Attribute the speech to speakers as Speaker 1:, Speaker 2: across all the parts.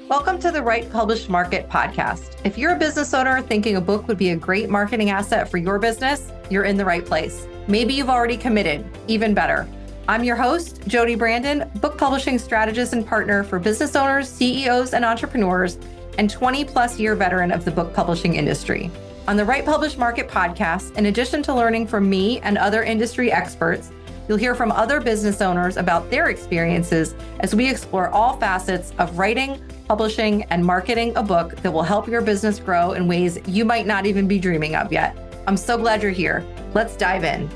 Speaker 1: Welcome to the Write.Publish.Market podcast. If you're a business owner thinking a book would be a great marketing asset for your business, you're in the right place. Maybe you've already committed, even better. I'm your host, Jodi Brandon, book publishing strategist and partner for business owners, CEOs, and entrepreneurs, and 20 plus year veteran of the book publishing industry. On the Write.Publish.Market podcast, in addition to learning from me and other industry experts, you'll hear from other business owners about their experiences as we explore all facets of writing, publishing, and marketing a book that will help your business grow in ways you might not even be dreaming of yet. I'm so glad you're here. Let's dive in.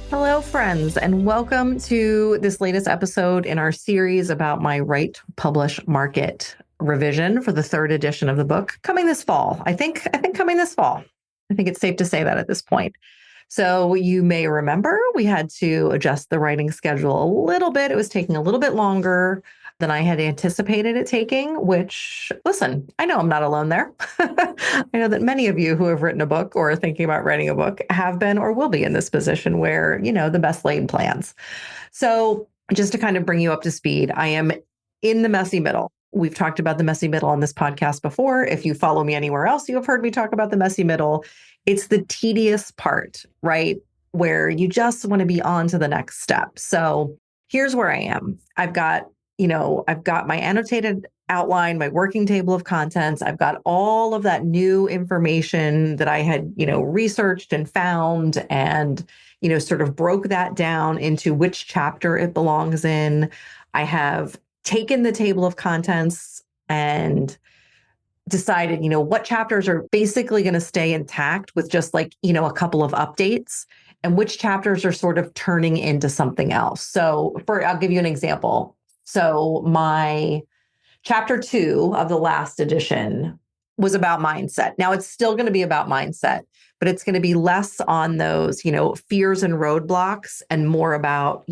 Speaker 1: Hello, friends, and welcome to this latest episode in our series about my Write.Publish.Market revision for the third edition of the book coming this fall. I think coming this fall. I think it's safe to say that at this point. So you may remember we had to adjust the writing schedule a little bit. It was taking a little bit longer than I had anticipated it taking, which, listen, I know I'm not alone there. I know that many of you who have written a book or are thinking about writing a book have been or will be in this position where, the best laid plans. So just to kind of bring you up to speed, I am in the messy middle. We've talked about the messy middle on this podcast before. If you follow me anywhere else, you have heard me talk about the messy middle. It's the tedious part, right? Where you just want to be on to the next step. So here's where I am. I've got my annotated outline, my working table of contents. I've got all of that new information that I had, researched and found and, sort of broke that down into which chapter it belongs in. I have taken the table of contents and decided, what chapters are basically going to stay intact with just a couple of updates and which chapters are sort of turning into something else. So I'll give you an example. So my chapter 2 of the last edition was about mindset. Now it's still going to be about mindset, but it's going to be less on those, fears and roadblocks and more about,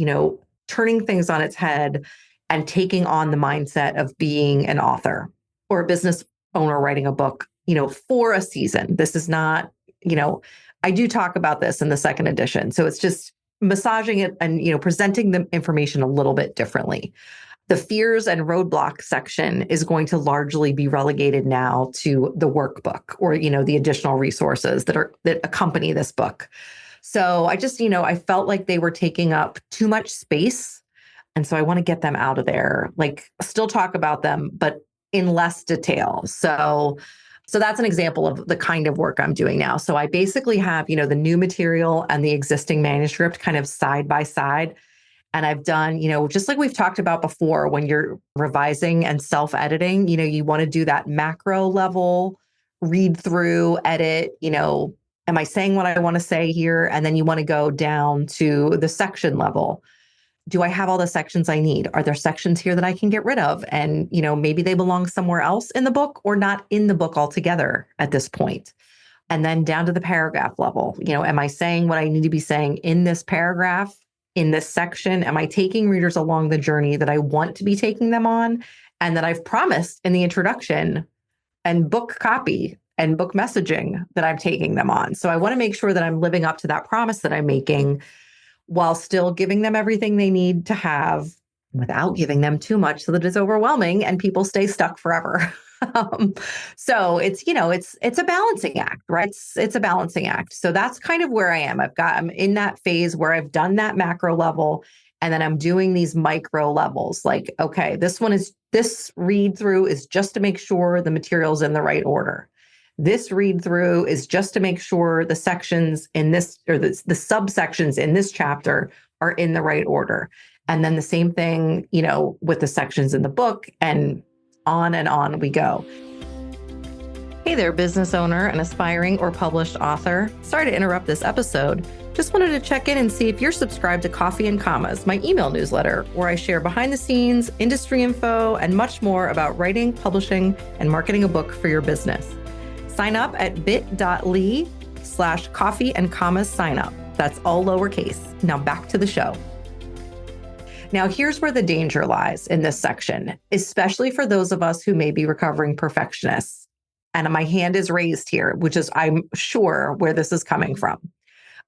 Speaker 1: turning things on its head and taking on the mindset of being an author or a business owner writing a book, for a season. This is not, I do talk about this in the second edition. So it's just massaging it and, presenting the information a little bit differently. The fears and roadblocks section is going to largely be relegated now to the workbook or, the additional resources that accompany this book. So I just, I felt like they were taking up too much space. And so I want to get them out of there, still talk about them, but in less detail. So that's an example of the kind of work I'm doing now. So I basically have, the new material and the existing manuscript kind of side by side. And I've done, just like we've talked about before, when you're revising and self-editing, you want to do that macro level, read through, edit, am I saying what I want to say here? And then you want to go down to the section level. Do I have all the sections I need? Are there sections here that I can get rid of? And, maybe they belong somewhere else in the book or not in the book altogether at this point. And then down to the paragraph level, am I saying what I need to be saying in this paragraph, in this section? Am I taking readers along the journey that I want to be taking them on and that I've promised in the introduction and book copy and book messaging that I'm taking them on? So I want to make sure that I'm living up to that promise that I'm making while still giving them everything they need to have without giving them too much so that it's overwhelming and people stay stuck forever. So it's a balancing act, right? It's a balancing act. So that's kind of where I am. I'm in that phase where I've done that macro level and then I'm doing these micro levels. Okay, this read through is just to make sure the material's in the right order. This read through is just to make sure the sections in this or the subsections in this chapter are in the right order. And then the same thing, with the sections in the book and on we go. Hey there, business owner and aspiring or published author. Sorry to interrupt this episode. Just wanted to check in and see if you're subscribed to Coffee and Commas, my email newsletter, where I share behind the scenes, industry info, and much more about writing, publishing, and marketing a book for your business. Sign up at bit.ly/coffee and commas sign up. That's all lowercase. Now back to the show. Now, here's where the danger lies in this section, especially for those of us who may be recovering perfectionists. And my hand is raised here, which is, I'm sure, where this is coming from.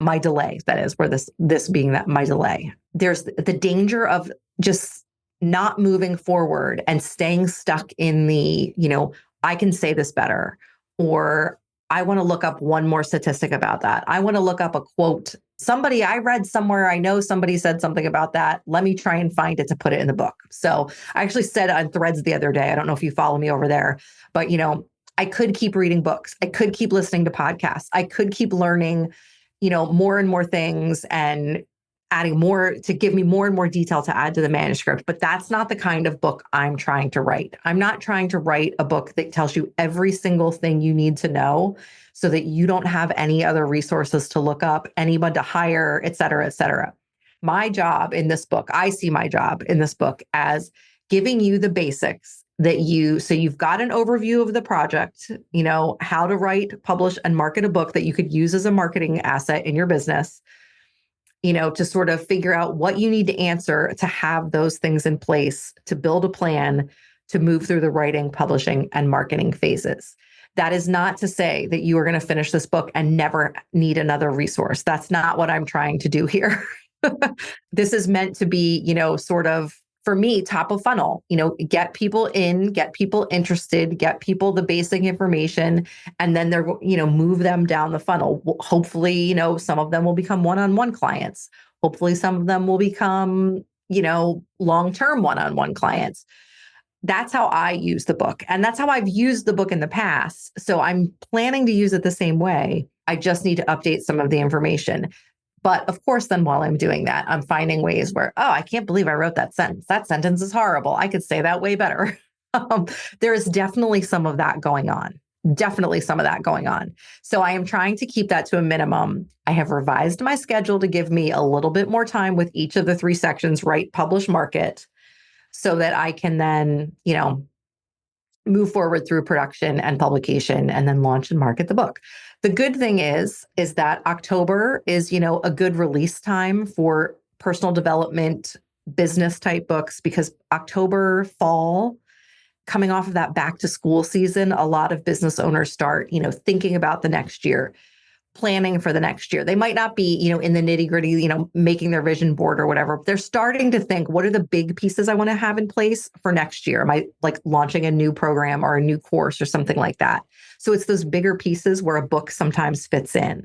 Speaker 1: My delay, that is, where this being that my delay. There's the danger of just not moving forward and staying stuck in the, I can say this better, or I want to look up one more statistic about that. I want to look up a quote. Somebody I read somewhere, I know somebody said something about that. Let me try and find it to put it in the book. So I actually said on Threads the other day, I don't know if you follow me over there, but I could keep reading books. I could keep listening to podcasts. I could keep learning, more and more things and adding more to give me more and more detail to add to the manuscript. But that's not the kind of book I'm trying to write. I'm not trying to write a book that tells you every single thing you need to know so that you don't have any other resources to look up, anyone to hire, et cetera, et cetera. My job in this book, I see my job in this book as giving you the basics so you've got an overview of the project, how to write, publish, and market a book that you could use as a marketing asset in your business, to sort of figure out what you need to answer to have those things in place to build a plan to move through the writing, publishing, and marketing phases. That is not to say that you are going to finish this book and never need another resource. That's not what I'm trying to do here. This is meant to be, sort of, for me, top of funnel, get people in, get people interested, get people the basic information, and then they're, move them down the funnel. Hopefully, some of them will become one-on-one clients. Hopefully some of them will become, long-term one-on-one clients. That's how I use the book. And that's how I've used the book in the past. So I'm planning to use it the same way. I just need to update some of the information. But of course, then while I'm doing that, I'm finding ways where, I can't believe I wrote that sentence. That sentence is horrible. I could say that way better. There is definitely some of that going on. So I am trying to keep that to a minimum. I have revised my schedule to give me a little bit more time with each of the 3 sections, Write, Publish, Market, so that I can then, move forward through production and publication and then launch and market the book. The good thing is that October is, a good release time for personal development, business type books, because October, fall, coming off of that back to school season, a lot of business owners start, thinking about the next year, planning for the next year. They might not be, in the nitty gritty, making their vision board or whatever. They're starting to think, what are the big pieces I want to have in place for next year? Am I like launching a new program or a new course or something like that? So it's those bigger pieces where a book sometimes fits in.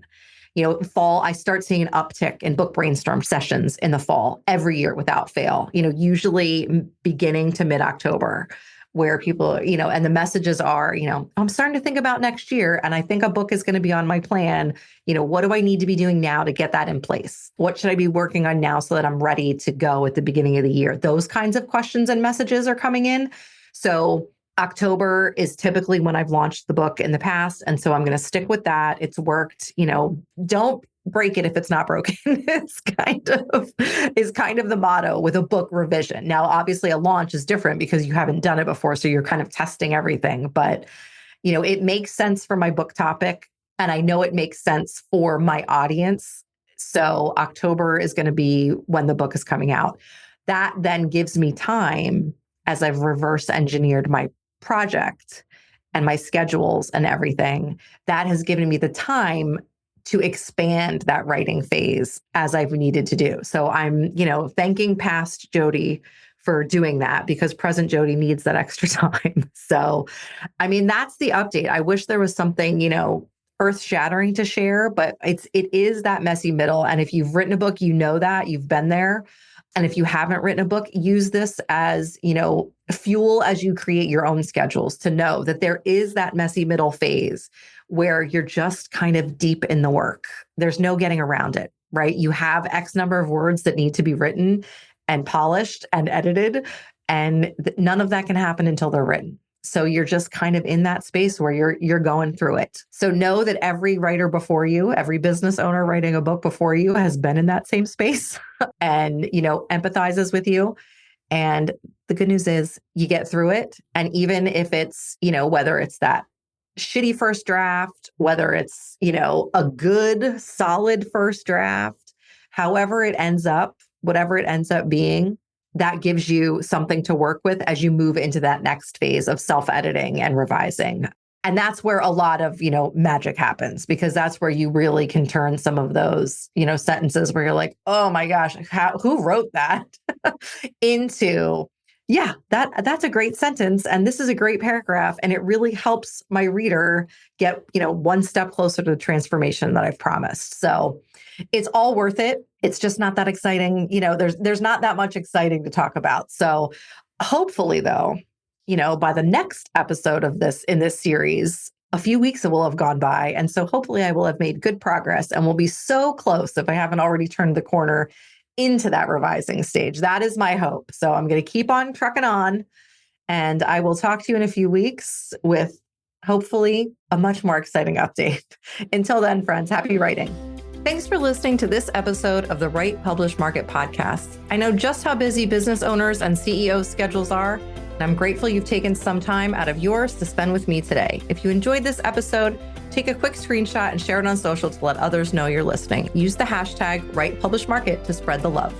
Speaker 1: Fall, I start seeing an uptick in book brainstorm sessions in the fall every year without fail, usually beginning to mid-October, where people, and the messages are, I'm starting to think about next year and I think a book is going to be on my plan. What do I need to be doing now to get that in place? What should I be working on now so that I'm ready to go at the beginning of the year? Those kinds of questions and messages are coming in. So October is typically when I've launched the book in the past. And so I'm going to stick with that. It's worked, don't break it if it's not broken. It's kind of the motto with a book revision. Now, obviously a launch is different because you haven't done it before. So you're kind of testing everything, but it makes sense for my book topic. And I know it makes sense for my audience. So October is going to be when the book is coming out. That then gives me time, as I've reverse engineered my project and my schedules and everything, that has given me the time to expand that writing phase as I've needed to do. So I'm, thanking past Jodi for doing that, because present Jodi needs that extra time. So, that's the update. I wish there was something, earth-shattering to share, but it is that messy middle. And if you've written a book, that you've been there. And if you haven't written a book, use this as, fuel as you create your own schedules, to know that there is that messy middle phase where you're just kind of deep in the work. There's no getting around it, right? You have X number of words that need to be written and polished and edited, and none of that can happen until they're written. So you're just kind of in that space where you're going through it. So know that every writer before you, every business owner writing a book before you has been in that same space and, empathizes with you. And the good news is you get through it. And even if it's, whether it's that shitty first draft, whether it's, a good, solid first draft, however it ends up, whatever it ends up being, that gives you something to work with as you move into that next phase of self-editing and revising. And that's where a lot of, magic happens, because that's where you really can turn some of those, sentences where you're like, oh my gosh, who wrote that into, Yeah, that's a great sentence. And this is a great paragraph. And it really helps my reader get, one step closer to the transformation that I've promised. So it's all worth it. It's just not that exciting. There's not that much exciting to talk about. So hopefully though, by the next episode of this series, a few weeks will have gone by. And so hopefully I will have made good progress and will be so close if I haven't already turned the corner into that revising stage. That is my hope. So I'm going to keep on trucking on, and I will talk to you in a few weeks with hopefully a much more exciting update. Until then, friends, happy writing. Thanks for listening to this episode of the Write.Publish.Market podcast. I know just how busy business owners and CEOs' schedules are, and I'm grateful you've taken some time out of yours to spend with me today. If you enjoyed this episode, take a quick screenshot and share it on social to let others know you're listening. Use the hashtag Write.Publish.Market to spread the love.